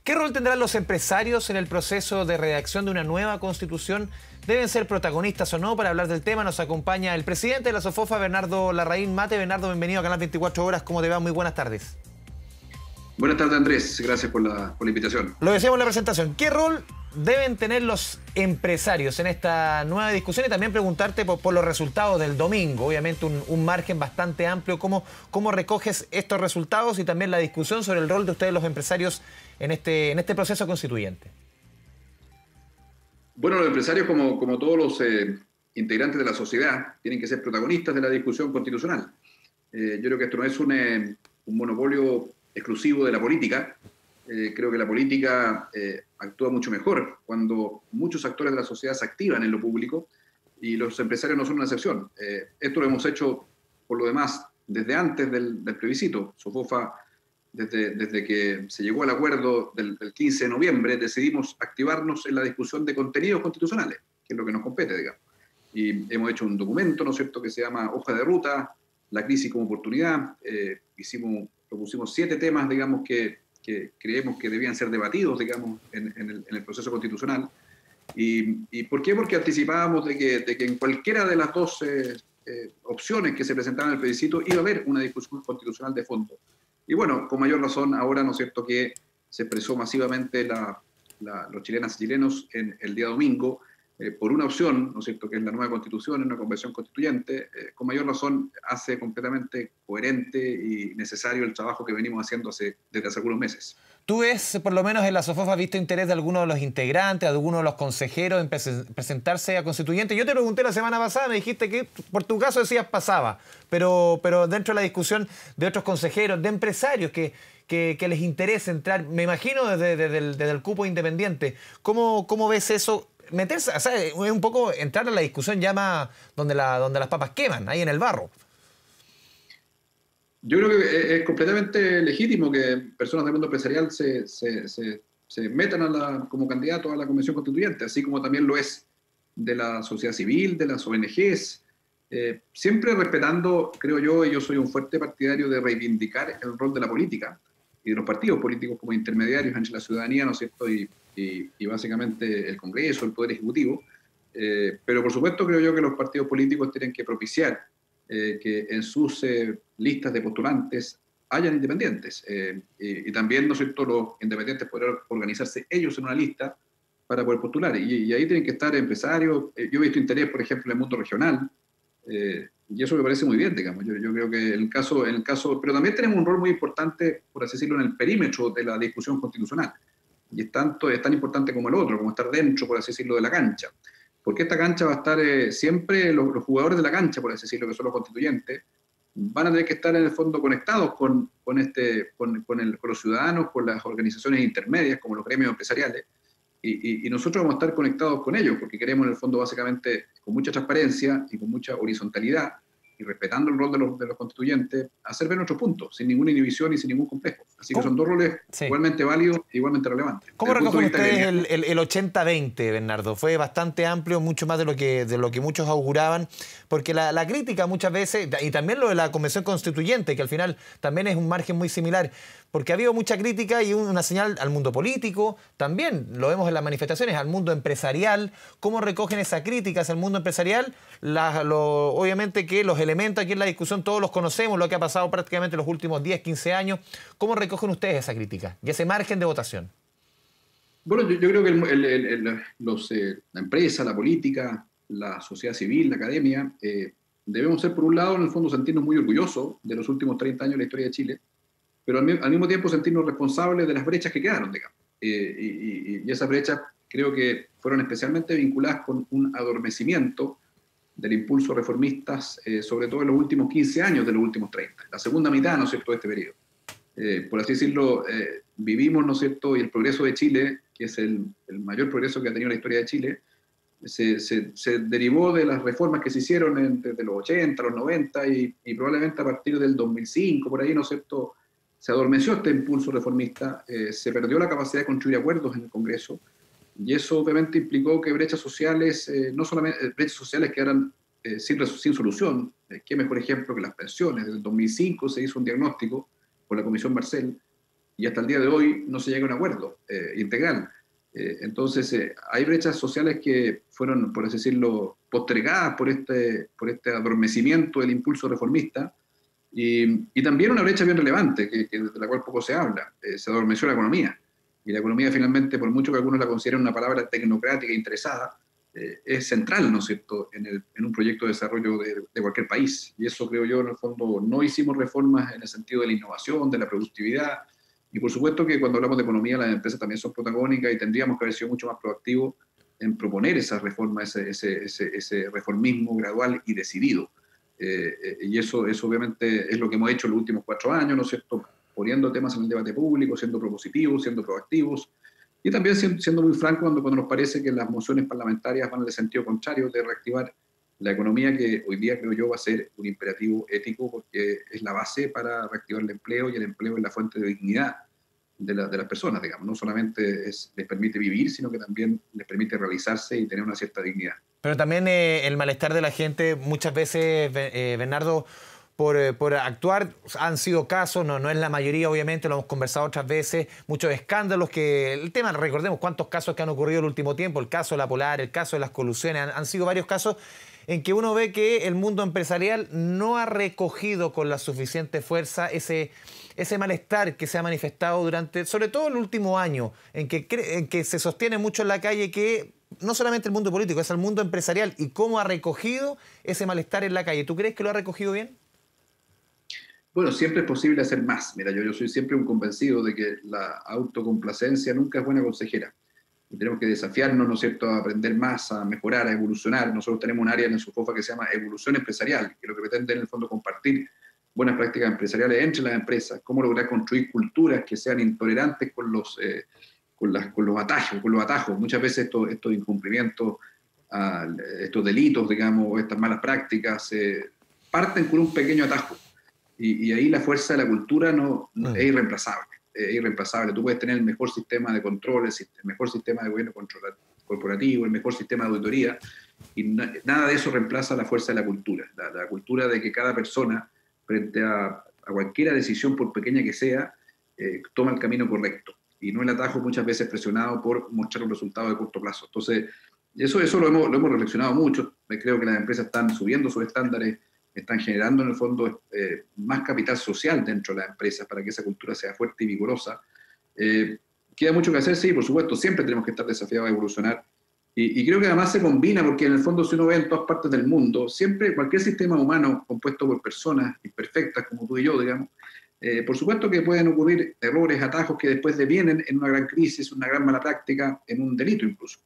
¿Qué rol tendrán los empresarios en el proceso de redacción de una nueva constitución? ¿Deben ser protagonistas o no? Para hablar del tema nos acompaña el presidente de la SOFOFA, Bernardo Larraín Mate. Bernardo, bienvenido a Canal 24 Horas. ¿Cómo te va? Muy buenas tardes. Buenas tardes, Andrés. Gracias por la invitación. Lo decíamos en la presentación. ¿Qué rol deben tener los empresarios en esta nueva discusión? Y también preguntarte por los resultados del domingo. Obviamente un margen bastante amplio. ¿Cómo recoges estos resultados y también la discusión sobre el rol de ustedes los empresarios en este proceso constituyente? Bueno, los empresarios, como todos los integrantes de la sociedad, tienen que ser protagonistas de la discusión constitucional. Yo creo que esto no es un monopolio exclusivo de la política. Creo que la política actúa mucho mejor cuando muchos actores de la sociedad se activan en lo público y los empresarios no son una excepción. Esto lo hemos hecho, por lo demás, desde antes del plebiscito. SOFOFA, desde que se llegó al acuerdo del 15 de noviembre, decidimos activarnos en la discusión de contenidos constitucionales, que es lo que nos compete, digamos. Y hemos hecho un documento, ¿no es cierto?, que se llama Hoja de Ruta, la crisis como oportunidad. Propusimos 7 temas, digamos, que creemos que debían ser debatidos, digamos, en el proceso constitucional. ¿Y por qué? Porque anticipábamos de que en cualquiera de las dos opciones que se presentaban en el plebiscito iba a haber una discusión constitucional de fondo. Y bueno, con mayor razón ahora, ¿no es cierto?, que se expresó masivamente los chilenas y chilenos en el día domingo, por una opción, ¿no es cierto?, que es la nueva constitución, en una convención constituyente. Con mayor razón hace completamente coherente y necesario el trabajo que venimos haciendo desde hace algunos meses. ¿Tú ves, por lo menos en la SOFOFA, has visto interés de alguno de los integrantes, de alguno de los consejeros en presentarse a constituyente? Yo te pregunté la semana pasada, me dijiste que por tu caso decías pasaba, pero dentro de la discusión de otros consejeros, de empresarios que les interesa entrar, me imagino desde el cupo independiente, ¿cómo ves eso? Meterse, o sea, es un poco entrar a la discusión ya más donde las papas queman, ahí en el barro. Yo creo que es completamente legítimo que personas del mundo empresarial se metan como candidatos a la Convención Constituyente, así como también lo es de la sociedad civil, de las ONGs, siempre respetando, creo yo, y yo soy un fuerte partidario de reivindicar el rol de la política y de los partidos políticos como intermediarios entre la ciudadanía, ¿no es cierto?, y básicamente el Congreso, el Poder Ejecutivo. Pero por supuesto creo yo que los partidos políticos tienen que propiciar que en sus listas de postulantes hayan independientes. Y también, ¿no es cierto?, los independientes podrán organizarse ellos en una lista para poder postular. Y ahí tienen que estar empresarios. Yo he visto interés, por ejemplo, en el mundo regional. Y eso me parece muy bien, digamos. Yo creo que en el caso, pero también tenemos un rol muy importante, por así decirlo, en el perímetro de la discusión constitucional. Y es tan importante como el otro, como estar dentro, por así decirlo, de la cancha. Porque esta cancha va a estar siempre, los jugadores de la cancha, por así decirlo, que son los constituyentes, van a tener que estar en el fondo conectados con los ciudadanos, con las organizaciones intermedias, como los gremios empresariales, y nosotros vamos a estar conectados con ellos, porque queremos en el fondo básicamente, con mucha transparencia y con mucha horizontalidad, y respetando el rol de los constituyentes, hacer ver nuestros puntos, sin ninguna inhibición y sin ningún complejo. Así que son dos roles igualmente válidos e igualmente relevantes. ¿Cómo recogen ustedes el 80-20, Bernardo? Fue bastante amplio, mucho más de lo que muchos auguraban, porque la crítica muchas veces, y también lo de la Convención Constituyente, que al final también es un margen muy similar, porque ha habido mucha crítica y una señal al mundo político, también lo vemos en las manifestaciones, al mundo empresarial. ¿Cómo recogen esa crítica hacia el mundo empresarial? Obviamente que los elementos aquí en la discusión todos los conocemos, lo que ha pasado prácticamente los últimos 10, 15 años. ¿Cómo recogen ustedes esa crítica y ese margen de votación? Bueno, yo creo que la empresa, la política, la sociedad civil, la academia, debemos ser, por un lado, en el fondo, sentirnos muy orgullosos de los últimos 30 años de la historia de Chile, pero al mismo tiempo sentirnos responsables de las brechas que quedaron, digamos. Y esas brechas creo que fueron especialmente vinculadas con un adormecimiento del impulso reformistas, sobre todo en los últimos 15 años de los últimos 30, la segunda mitad, ¿no es cierto?, de este periodo. Por así decirlo, vivimos, ¿no es cierto?, y el progreso de Chile, que es el mayor progreso que ha tenido la historia de Chile, se derivó de las reformas que se hicieron desde los 80, los 90 y probablemente a partir del 2005, por ahí, ¿no es cierto?, se adormeció este impulso reformista, se perdió la capacidad de construir acuerdos en el Congreso, y eso obviamente implicó que brechas sociales, no solamente brechas sociales que eran sin solución, qué mejor ejemplo que las pensiones. Desde el 2005 se hizo un diagnóstico por la Comisión Marcel, y hasta el día de hoy no se llega a un acuerdo integral. Entonces, hay brechas sociales que fueron, por así decirlo, postergadas por este adormecimiento del impulso reformista, y también una brecha bien relevante, de la cual poco se habla. Se adormeció la economía, y la economía finalmente, por mucho que algunos la consideren una palabra tecnocrática e interesada, es central, ¿no es cierto?, en un proyecto de desarrollo de cualquier país. Y eso, creo yo, en el fondo, no hicimos reformas en el sentido de la innovación, de la productividad. Y por supuesto que cuando hablamos de economía, las empresas también son protagónicas, y tendríamos que haber sido mucho más proactivos en proponer esas reformas, ese reformismo gradual y decidido. Y eso obviamente es lo que hemos hecho en los últimos 4 años, ¿no es cierto?, poniendo temas en el debate público, siendo propositivos, siendo proactivos, y también siendo muy franco cuando nos parece que las mociones parlamentarias van en el sentido contrario de reactivar la economía, que hoy día, creo yo, va a ser un imperativo ético, porque es la base para reactivar el empleo, y el empleo es la fuente de dignidad de las personas, digamos. No solamente les permite vivir, sino que también les permite realizarse y tener una cierta dignidad. Pero también el malestar de la gente, muchas veces, Bernardo, por actuar, han sido casos, no es la mayoría, obviamente, lo hemos conversado otras veces, muchos escándalos que, el tema, recordemos cuántos casos que han ocurrido en el último tiempo, el caso de la Polar, el caso de las colusiones, han sido varios casos en que uno ve que el mundo empresarial no ha recogido con la suficiente fuerza ese malestar que se ha manifestado durante, sobre todo el último año, en que se sostiene mucho en la calle que no solamente el mundo político, es el mundo empresarial, y cómo ha recogido ese malestar en la calle. ¿Tú crees que lo ha recogido bien? Bueno, siempre es posible hacer más. Mira, yo soy siempre un convencido de que la autocomplacencia nunca es buena consejera. Y tenemos que desafiarnos, ¿no es cierto?, a aprender más, a mejorar, a evolucionar. Nosotros tenemos un área en el SUFOFA que se llama Evolución Empresarial, que lo que pretende en el fondo compartir buenas prácticas empresariales entre las empresas, cómo lograr construir culturas que sean intolerantes con los atajos. Muchas veces estos incumplimientos, estos delitos, digamos, estas malas prácticas, parten con un pequeño atajo. Y ahí la fuerza de la cultura es irreemplazable. Es irreemplazable. Tú puedes tener el mejor sistema de controles, el mejor sistema de gobierno corporativo, el mejor sistema de auditoría, y nada de eso reemplaza la fuerza de la cultura. La cultura de que cada persona, frente a cualquier decisión, por pequeña que sea, toma el camino correcto, y no el atajo muchas veces presionado por mostrar un resultado de corto plazo. Entonces, eso lo hemos reflexionado mucho. Creo que las empresas están subiendo sus estándares, están generando en el fondo más capital social dentro de las empresas para que esa cultura sea fuerte y vigorosa. Queda mucho que hacer, sí, por supuesto, siempre tenemos que estar desafiados a evolucionar, y creo que además se combina, porque en el fondo, si uno ve en todas partes del mundo, siempre cualquier sistema humano compuesto por personas imperfectas como tú y yo, digamos, por supuesto que pueden ocurrir errores, atajos que después devienen en una gran crisis, una gran mala práctica, en un delito incluso.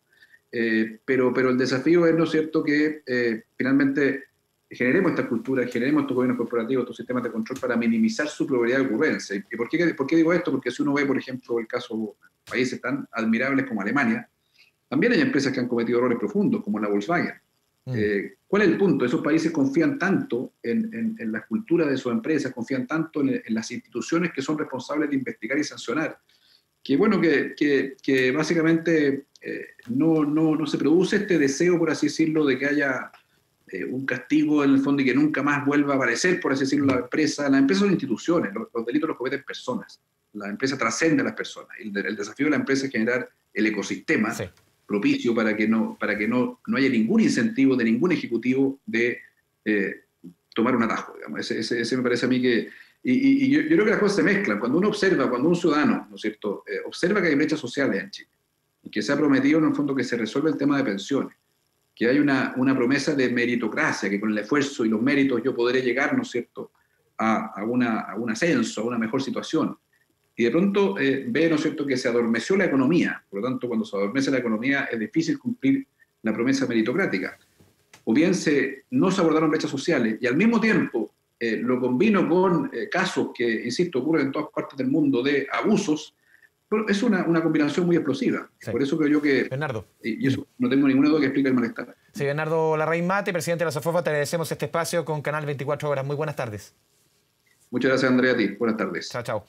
Pero el desafío es, ¿no es cierto?, que finalmente generemos esta cultura, generemos estos gobiernos corporativos, estos sistemas de control, para minimizar su probabilidad de ocurrencia. ¿Y por qué digo esto? Porque si uno ve, por ejemplo, el caso de países tan admirables como Alemania, también hay empresas que han cometido errores profundos, como la Volkswagen. ¿Cuál es el punto? Esos países confían tanto en la cultura de sus empresas, confían tanto en las instituciones que son responsables de investigar y sancionar, que bueno, que básicamente no se produce este deseo, por así decirlo, de que haya un castigo en el fondo y que nunca más vuelva a aparecer, por así decirlo, la empresa. Las empresas son instituciones, los delitos los cometen personas. La empresa trascende a las personas. El desafío de la empresa es generar el ecosistema propicio para que no haya ningún incentivo de ningún ejecutivo de tomar un atajo, digamos. Ese me parece a mí que... Y yo creo que las cosas se mezclan. Cuando uno observa, cuando un ciudadano, ¿no es cierto?, observa que hay brechas sociales en Chile, y que se ha prometido en el fondo que se resuelve el tema de pensiones, que hay una promesa de meritocracia, que con el esfuerzo y los méritos yo podré llegar, ¿no es cierto?, a un ascenso, a una mejor situación. Y de pronto ve, ¿no es cierto?, que se adormeció la economía. Por lo tanto, cuando se adormece la economía es difícil cumplir la promesa meritocrática. O bien no se abordaron brechas sociales, y al mismo tiempo lo combino con casos que, insisto, ocurren en todas partes del mundo de abusos. Bueno, es una combinación muy explosiva. Sí. Por eso creo yo que... Bernardo. Y eso no tengo ninguna duda que explica el malestar. Sí, Bernardo Larraín Mate, presidente de la SOFOFA, te agradecemos este espacio con Canal 24 Horas. Muy buenas tardes. Muchas gracias, Andrea, a ti. Buenas tardes. Chao, chao.